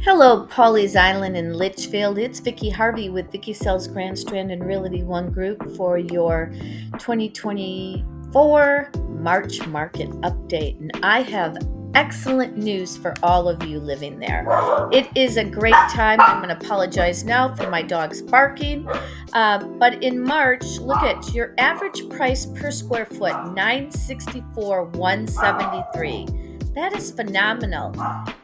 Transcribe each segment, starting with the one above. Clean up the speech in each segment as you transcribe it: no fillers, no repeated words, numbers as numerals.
Hello, Pawleys Island and Litchfield. It's Vicki Harvey with Vicki Sells Grand Strand and Realty One Group for your 2024 March market update. And I have excellent news for all of you living there. It is a great time. I'm going to apologize now for my dog's barking. But in March, look at your average price per square foot, $964,173. That is phenomenal.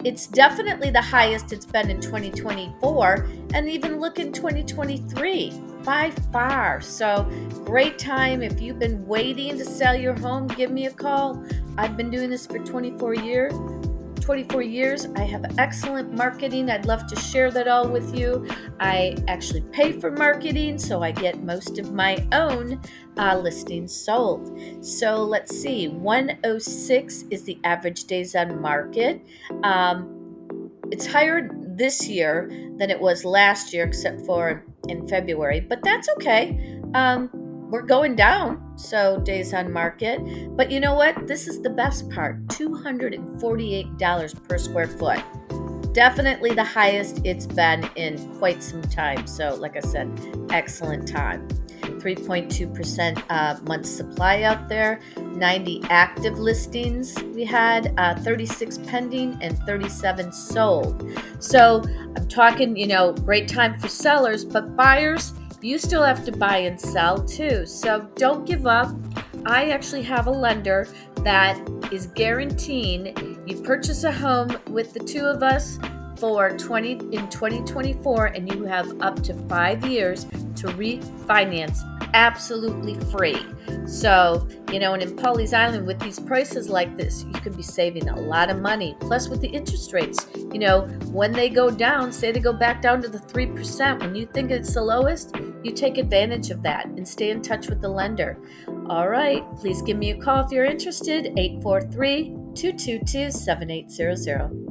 It's definitely the highest it's been in 2024, and even look in 2023 by far. So great time. If you've been waiting to sell your home, give me a call. I've been doing this for 24 years. I have excellent marketing. I'd love to share that all with you. I actually pay for marketing, so I get most of my own listings sold. So let's see, 106 is the average days on market. It's higher this year than it was last year, except for in February, but that's okay. We're going down, so days on market. But you know what? This is the best part, $248 per square foot. Definitely the highest it's been in quite some time. So like I said, excellent time. 3.2% month supply out there, 90 active listings we had, 36 pending and 37 sold. So I'm talking, great time for sellers, but buyers, you still have to buy and sell too. So don't give up. I actually have a lender that is guaranteeing you purchase a home with the two of us in 2024, and you have up to 5 years to refinance absolutely free. So, and in Pawleys Island with these prices like this, you could be saving a lot of money. Plus with the interest rates, when they go down, say they go back down to the 3%, when you think it's the lowest, you take advantage of that and stay in touch with the lender. All right, please give me a call if you're interested, 843-222-7800.